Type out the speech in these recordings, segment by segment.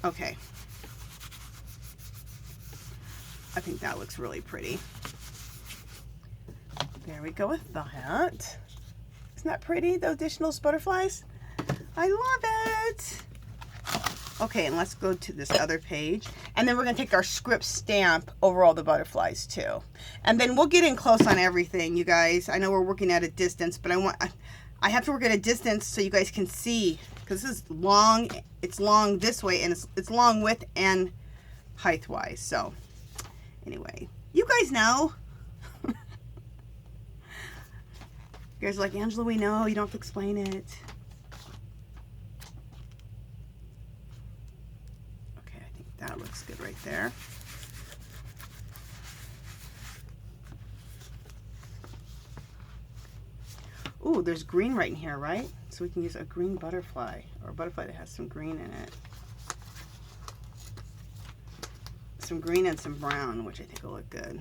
Okay. I think that looks really pretty. There we go with that. Isn't that pretty, the additional butterflies? I love it. Okay, and let's go to this other page. And then we're gonna take our script stamp over all the butterflies too. And then we'll get in close on everything, you guys. I know we're working at a distance, but I have to work at a distance so you guys can see, because this is long, it's long this way, and it's long width and height-wise. So anyway, you guys know. You guys are like, Angela, we know, you don't have to explain it. Okay, I think that looks good right there. Ooh, there's green right in here, right? So we can use a green butterfly, or a butterfly that has some green in it. Some green and some brown, which I think will look good.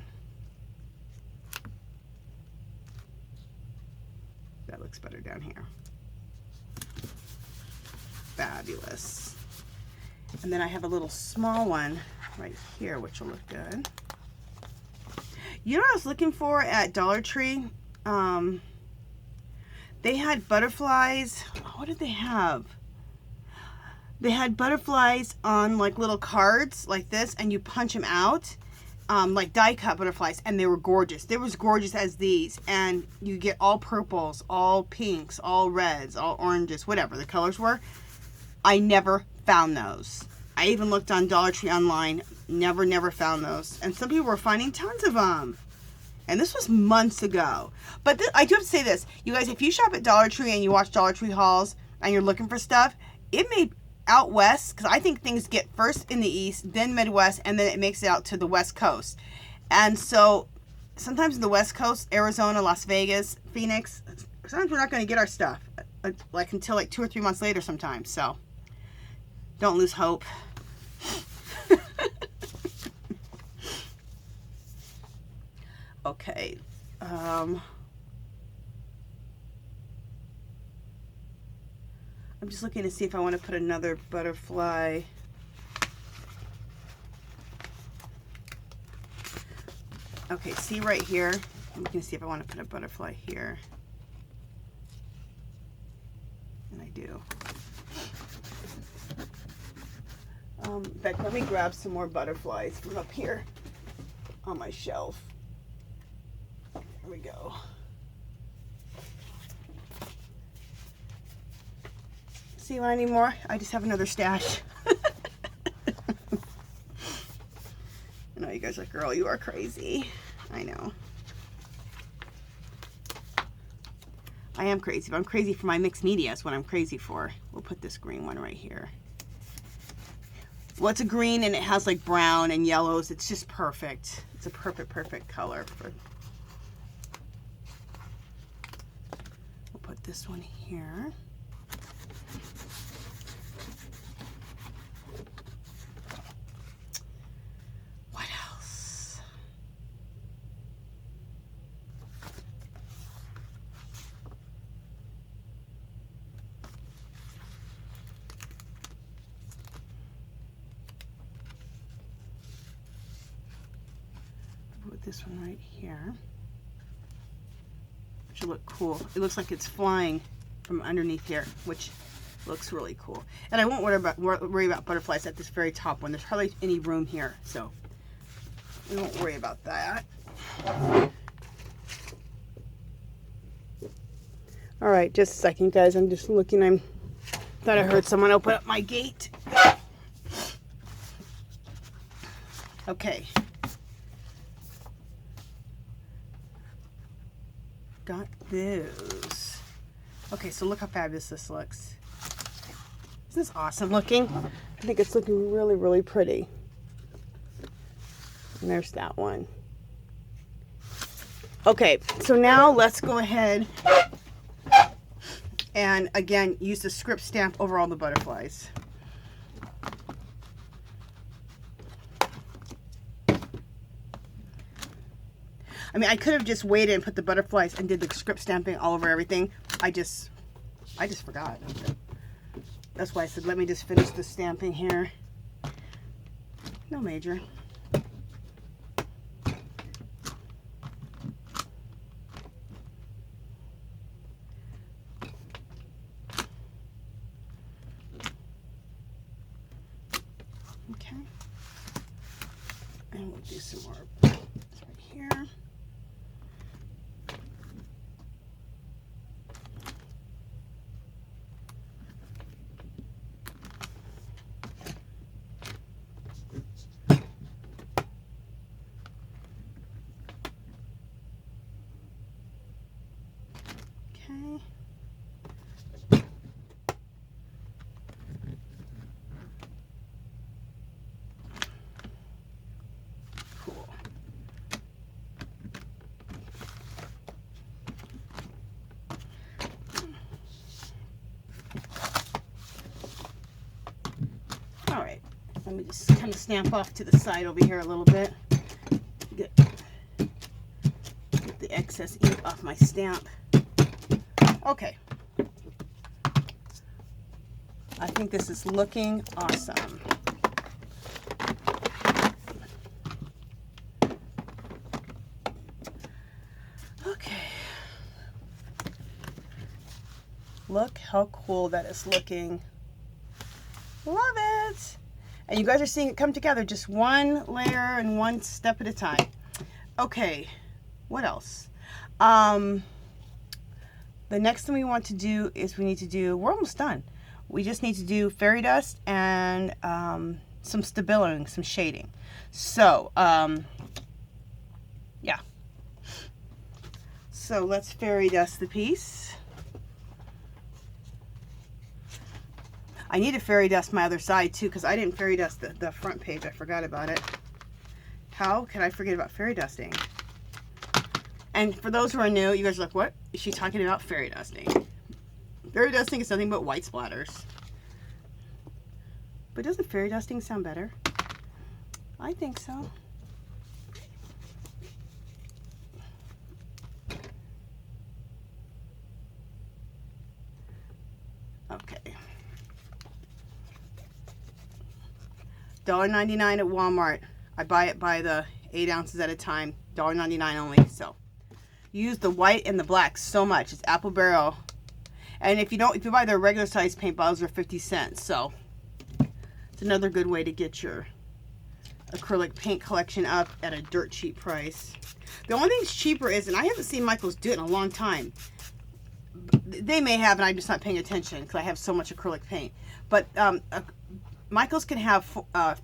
That looks better down here. Fabulous. And then I have a little small one right here, which will look good. You know what I was looking for at Dollar Tree? They had butterflies. What did they have? They had butterflies on like little cards like this, and you punch them out, like die cut butterflies, and they were gorgeous. They were as gorgeous as these, and you get all purples, all pinks, all reds, all oranges, whatever the colors were. I never found those. I even looked on Dollar Tree online, never found those. And some people were finding tons of them. And this was months ago. But I do have to say this, you guys, if you shop at Dollar Tree and you watch Dollar Tree hauls and you're looking for stuff, it may out west, because I think things get first in the east, then Midwest, and then it makes it out to the West Coast. And so sometimes in the West Coast, Arizona, Las Vegas, Phoenix, sometimes we're not going to get our stuff like until like 2 or 3 months later sometimes. So don't lose hope. Okay. I'm just looking to see if I want to put another butterfly. Okay, see right here? I'm looking to see if I want to put a butterfly here. And I do. In fact, let me grab some more butterflies from up here on my shelf. There we go. See what I need more? I just have another stash. I know you guys are like, girl, you are crazy. I know. I am crazy, but I'm crazy for my mixed media. That's what I'm crazy for. We'll put this green one right here. Well, it's a green and it has like brown and yellows. It's just perfect. It's a perfect color for. We'll put this one here. What else? Put this one right here. Which will look cool. It looks like it's flying from underneath here, which looks really cool. And I won't worry about butterflies at this very top one. There's hardly any room here, so we won't worry about that. All right, just a second, guys. I'm just looking. Thought I heard someone open up my gate. Okay. Got those. Okay, so look how fabulous this looks. Isn't this awesome looking? I think it's looking really pretty. And there's that one. Okay, so now let's go ahead and again use the script stamp over all the butterflies. I mean, I could have just waited and put the butterflies and did the script stamping all over everything. I just forgot. That's why I said, let me just finish the stamping here. No major. Okay. And we'll do some more right here. Okay. Cool. All right. Let me just kind of snap off to the side over here a little bit. Get the excess ink off my stamp. Okay. I think this is looking awesome. Okay. Look how cool that is looking. Love it. And you guys are seeing it come together, just one layer and one step at a time. Okay, what else? The next thing we want to do is we're almost done. We just need to do fairy dust and some stabilizing, some shading. So, yeah. So let's fairy dust the piece. I need to fairy dust my other side too, because I didn't fairy dust the front page. I forgot about it. How could I forget about fairy dusting? And for those who are new, you guys are like, what is she talking about fairy dusting? Fairy dusting is nothing but white splatters. But doesn't fairy dusting sound better? I think so. Okay. $1.99 at Walmart. I buy it by the 8 ounces at a time. $1.99 only. So use the white and the black so much. It's apple barrel. And if you buy the regular size paint bottles, they're 50 cents. So it's another good way to get your acrylic paint collection up at a dirt cheap price. The only thing that's cheaper is, and I haven't seen Michael's do it in a long time. They may have, and I'm just not paying attention because I have so much acrylic paint. But Michael's can have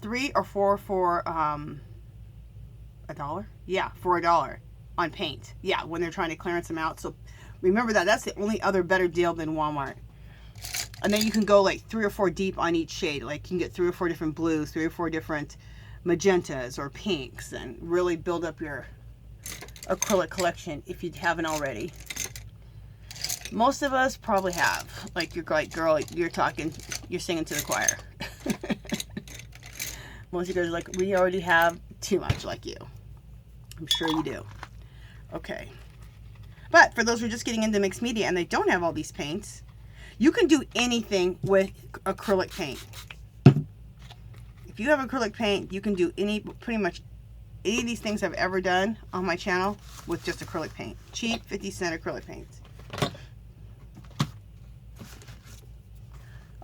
3 or 4 for $1. Yeah, for $1 on paint. Yeah, when they're trying to clearance them out. So remember that. That's the only other better deal than Walmart. And then you can go like 3 or 4 deep on each shade. Like you can get 3 or 4 different blues, 3 or 4 different magentas or pinks, and really build up your acrylic collection if you haven't already. Most of us probably have. Like you're like, girl, you're singing to the choir. Most of you guys are like, we already have too much like you. I'm sure you do. Okay. But for those who are just getting into mixed media and they don't have all these paints, you can do anything with acrylic paint. If you have acrylic paint, you can do pretty much any of these things I've ever done on my channel with just acrylic paint. Cheap 50-cent acrylic paint.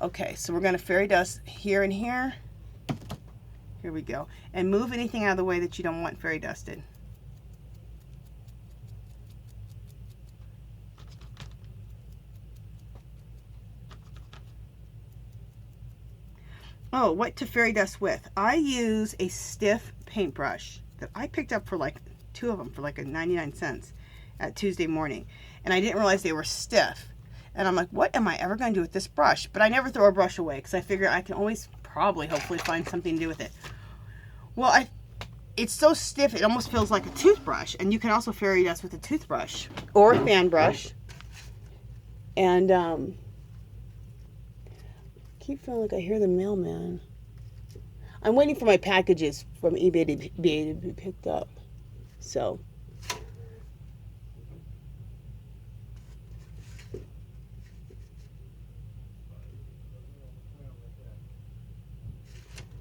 Okay, so we're going to fairy dust here and here. Here we go. And move anything out of the way that you don't want fairy dusted. Oh, what to fairy dust with? I use a stiff paintbrush that I picked up for like 2 of them for like 99 cents at Tuesday morning. And I didn't realize they were stiff. And I'm like, what am I ever going to do with this brush? But I never throw a brush away because I figure I can always hopefully find something to do with it. Well, it's so stiff it almost feels like a toothbrush. And you can also fairy dust with a toothbrush or a fan brush. And keep feeling like I hear the mailman. I'm waiting for my packages from eBay to be picked up. So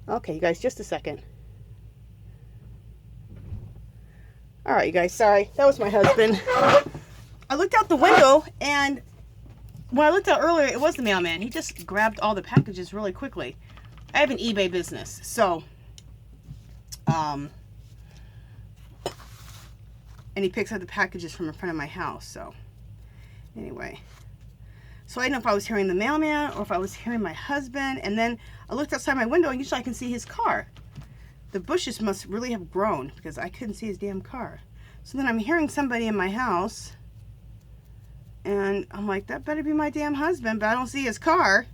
okay, you guys, just a second. All right, you guys, sorry. That was my husband. I looked out the window, and when I looked out earlier, it was the mailman. He just grabbed all the packages really quickly. I have an eBay business, so, and he picks up the packages from in front of my house, so, anyway. So I didn't know if I was hearing the mailman or if I was hearing my husband, and then I looked outside my window, and usually I can see his car. The bushes must really have grown, because I couldn't see his damn car. So then I'm hearing somebody in my house, and I'm like, that better be my damn husband, but I don't see his car.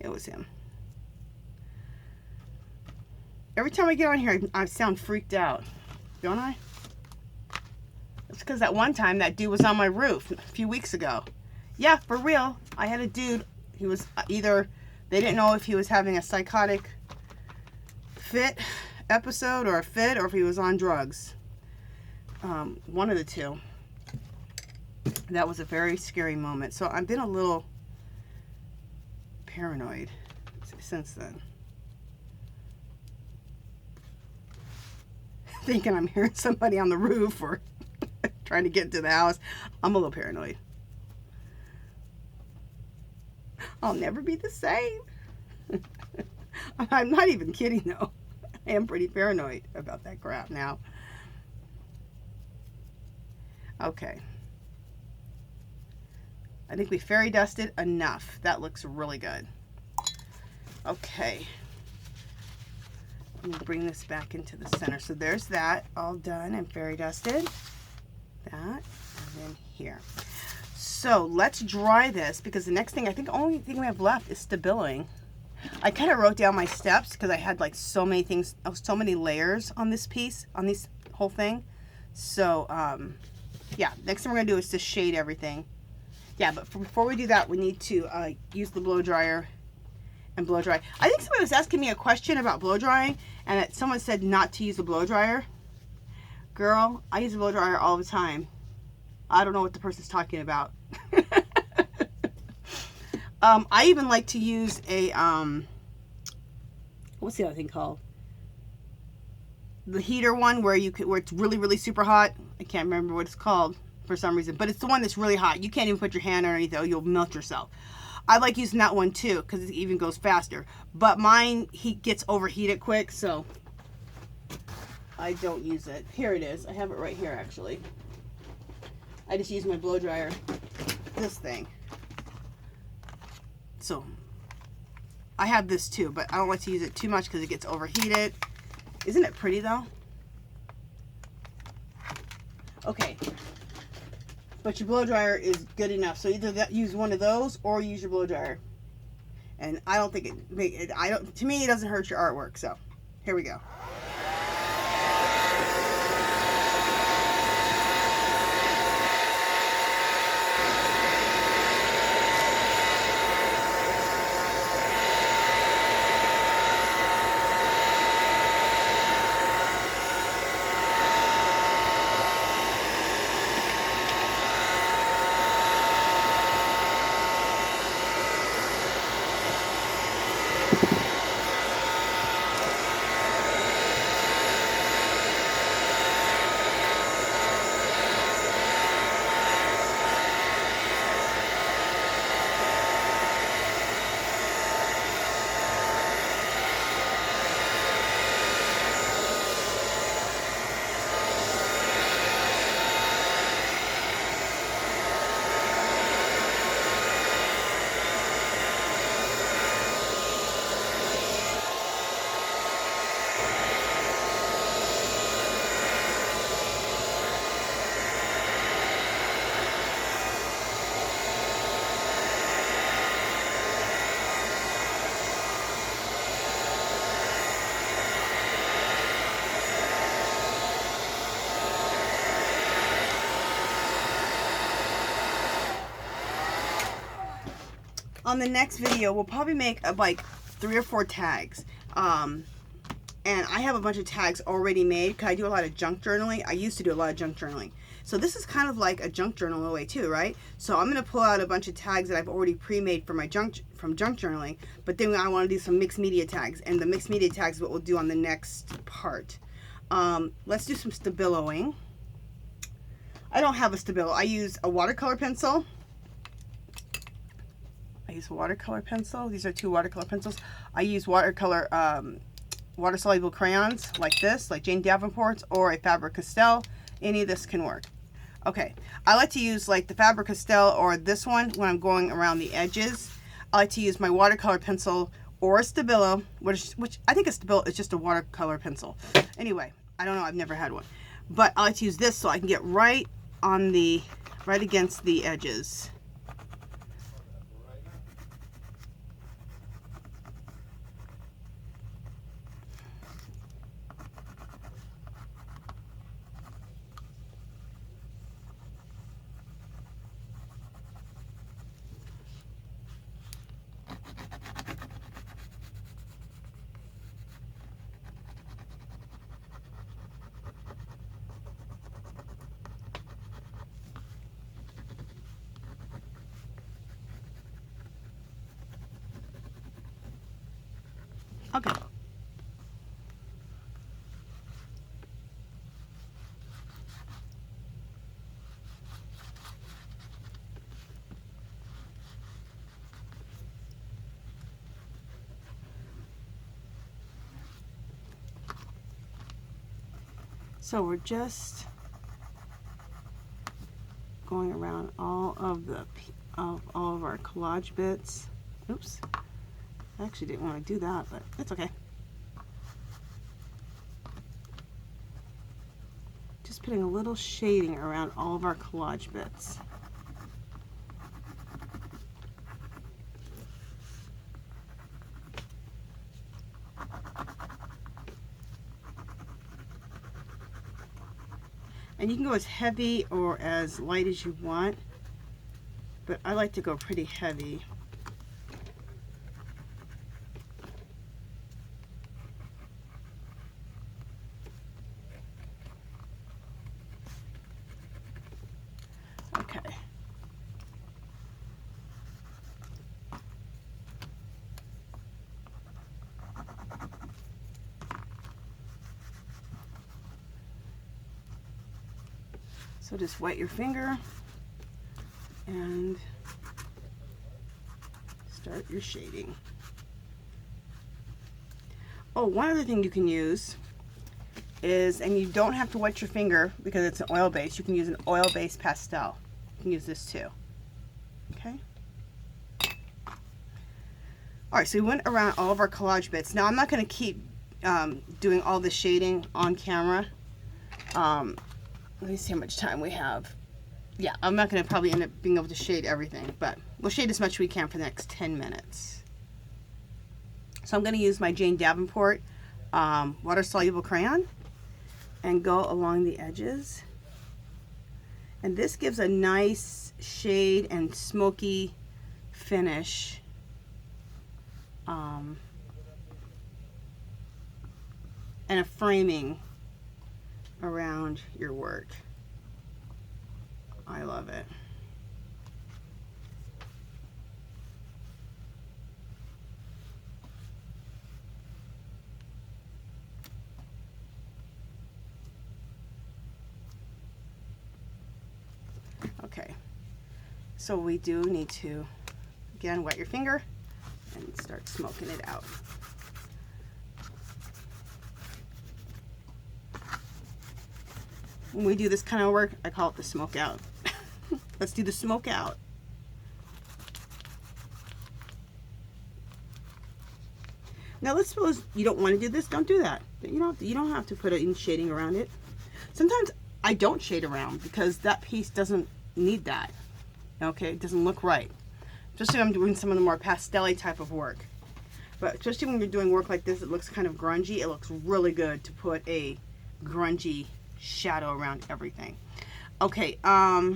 It was him. Every time I get on here, I sound freaked out, don't I? It's because that one time that dude was on my roof a few weeks ago. Yeah, for real. I had a dude, he was either, they didn't know if he was having a psychotic fit episode or a fit, or if he was on drugs. One of the two. That was a very scary moment. So I've been a little paranoid since then. Thinking I'm hearing somebody on the roof or trying to get into the house. I'm a little paranoid. I'll never be the same. I'm not even kidding though. I am pretty paranoid about that crap now. Okay. I think we fairy dusted enough. That looks really good. Okay. I'm going to bring this back into the center. So there's that all done and fairy dusted. That, and then here. So let's dry this, because the next thing, I think the only thing we have left is stabilizing. I kind of wrote down my steps because I had like so many things, so many layers on this piece, on this whole thing. So, yeah, next thing we're going to do is to shade everything. Yeah, but before we do that, we need to use the blow dryer and blow dry. I think somebody was asking me a question about blow drying, and that someone said not to use the blow dryer. Girl, I use the blow dryer all the time. I don't know what the person's talking about. I even like to use a, what's the other thing called? The heater one where where it's really, really super hot. I can't remember what it's called for some reason, but it's the one that's really hot. You can't even put your hand underneath it or you'll melt yourself. I like using that one too because it even goes faster. But mine, gets overheated quick, so I don't use it. Here it is. I have it right here actually. I just use my blow dryer, this thing. So I have this too, but I don't like to use it too much because it gets overheated. Isn't it pretty though? Okay. But your blow dryer is good enough. So either use one of those or use your blow dryer. And I don't think to me it doesn't hurt your artwork. So here we go. On the next video, we'll probably make like 3 or 4 tags. And I have a bunch of tags already made because I do a lot of junk journaling. I used to do a lot of junk journaling. So this is kind of like a junk journal in a way too, right? So I'm going to pull out a bunch of tags that I've already pre-made for my junk journaling. But then I want to do some mixed media tags. And the mixed media tags is what we'll do on the next part. Let's do some stabiloing. I don't have a stabilo. I use a watercolor pencil. These are 2 watercolor pencils. I use watercolor, water-soluble crayons like this, like Jane Davenport's, or a Faber-Castell. Any of this can work. Okay, I like to use like the Faber-Castell or this one when I'm going around the edges. I like to use my watercolor pencil or a Stabilo, which I think a Stabilo is just a watercolor pencil. Anyway, I don't know, I've never had one. But I like to use this so I can get right against the edges. Okay. So we're just going around all of our collage bits. Oops. I actually didn't want to do that, but it's okay. Just putting a little shading around all of our collage bits. And you can go as heavy or as light as you want, but I like to go pretty heavy. Okay. So just wet your finger and start your shading. Oh, one other thing you can use is, and you don't have to wet your finger because it's an oil base, you can use an oil-based pastel. You can use this too. Okay? Alright, so we went around all of our collage bits. Now I'm not going to keep doing all the shading on camera. Let me see how much time we have. Yeah, I'm not going to probably end up being able to shade everything, but we'll shade as much as we can for the next 10 minutes. So I'm going to use my Jane Davenport water-soluble crayon and go along the edges. And this gives a nice shade and smoky finish. And a framing around your work. I love it. Okay, so we do need to, again, wet your finger and start smoking it out. When we do this kind of work, I call it the smoke out. Let's do the smoke out. Now let's suppose you don't want to do this, don't do that. You don't have to put any shading around it. Sometimes I don't shade around because that piece doesn't need that. Okay, it doesn't look right. Especially when I'm doing some of the more pastel-y type of work. But especially when you're doing work like this, it looks kind of grungy. It looks really good to put a grungy shadow around everything. Okay, I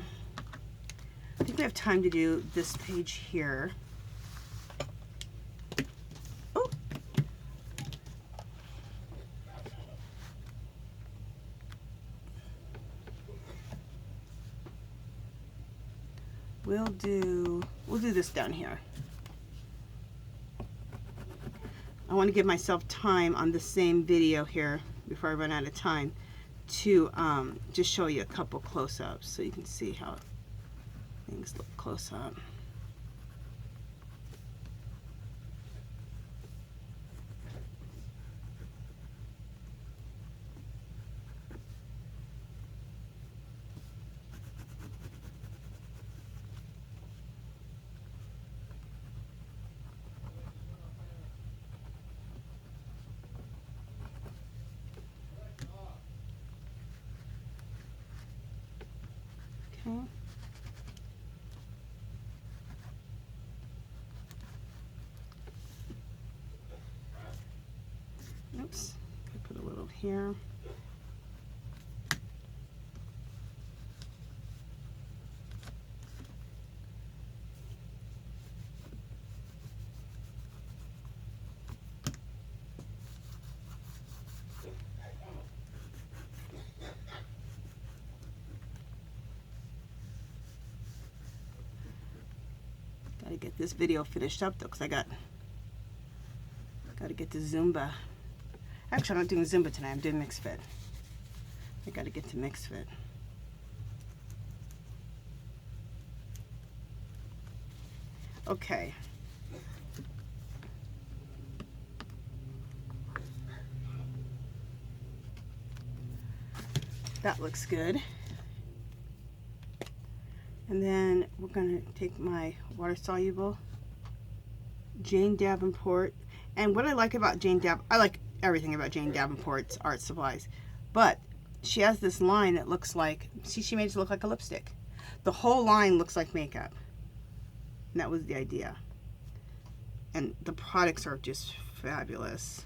think we have time to do this page here. Oh. We'll do this down here. I want to give myself time on the same video here before I run out of time to just show you a couple close-ups so you can see how things look close up. Okay. Oops, I put a little here. Gotta get this video finished up though, because I gotta get to Zumba. Actually, I'm not doing Zumba tonight. I'm doing mixed fit. I gotta get to mixed fit. Okay. That looks good. And then we're gonna take my water soluble Jane Davenport. And what I like about Jane I like everything about Jane Davenport's art supplies, but she has this line that looks like, see, she made it look like a lipstick. The whole line looks like makeup. And that was the idea. And the products are just fabulous.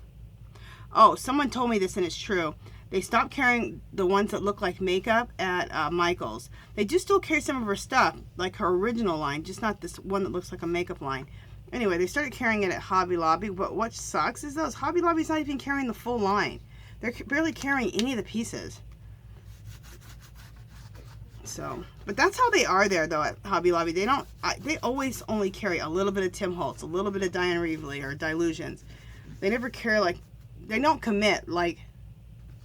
Oh, someone told me this and it's true. They stopped carrying the ones that look like makeup at Michael's. They do still carry some of her stuff, like her original line, just not this one that looks like a makeup line. Anyway, they started carrying it at Hobby Lobby, but what sucks is those Hobby Lobby's not even carrying the full line. They're barely carrying any of the pieces. So, but that's how they are there though at Hobby Lobby. They don't, they always only carry a little bit of Tim Holtz, a little bit of Diane Reevely or Dilutions. They never carry, like, they don't commit like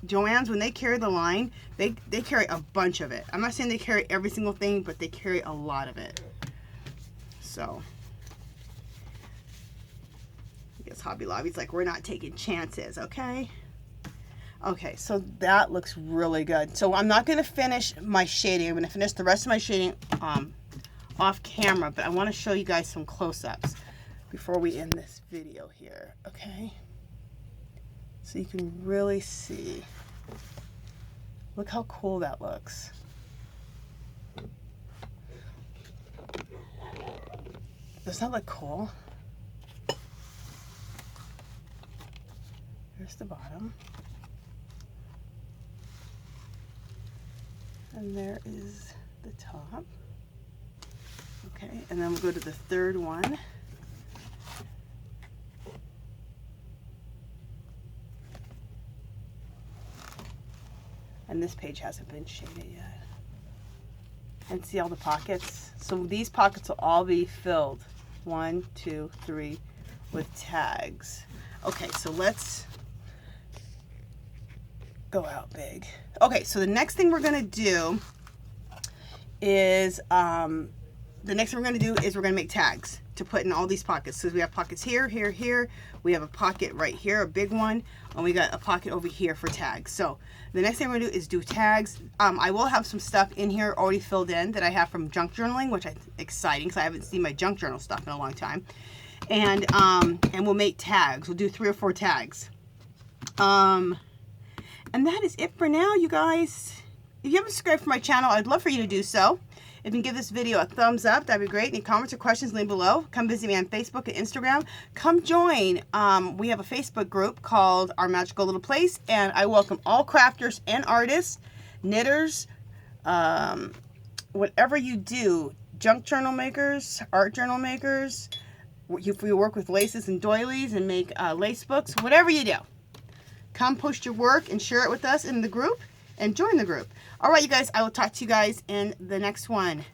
Joann's. When they carry the line, they carry a bunch of it. I'm not saying they carry every single thing, but they carry a lot of it. So I guess Hobby Lobby's like, we're not taking chances, okay? Okay, so that looks really good. So I'm not going to finish my shading. I'm going to finish the rest of my shading off camera, but I want to show you guys some close-ups before we end this video here, okay? So you can really see. Look how cool that looks. Doesn't that look cool? Here's the bottom. And there is the top. Okay, and then we'll go to the third one. And this page hasn't been shaded yet. And see all the pockets? So these pockets will all be filled, 1, 2, 3, with tags. Okay, so let's go out big. Okay, so the next thing we're gonna do is we're gonna make tags to put in all these pockets. So we have pockets here, here, here. We have a pocket right here, a big one, and we got a pocket over here for tags. So the next thing we're gonna do is do tags. I will have some stuff in here already filled in that I have from junk journaling, which is exciting because I haven't seen my junk journal stuff in a long time. And we'll make tags. We'll do 3 or 4 tags. And that is it for now, you guys. If you haven't subscribed to my channel, I'd love for you to do so. If you can give this video a thumbs up, that'd be great. Any comments or questions, leave below. Come visit me on Facebook and Instagram. Come join. We have a Facebook group called Our Magical Little Place, and I welcome all crafters and artists, knitters, whatever you do, junk journal makers, art journal makers, if you work with laces and doilies and make lace books, whatever you do. Come post your work and share it with us in the group and join the group. All right, you guys, I will talk to you guys in the next one.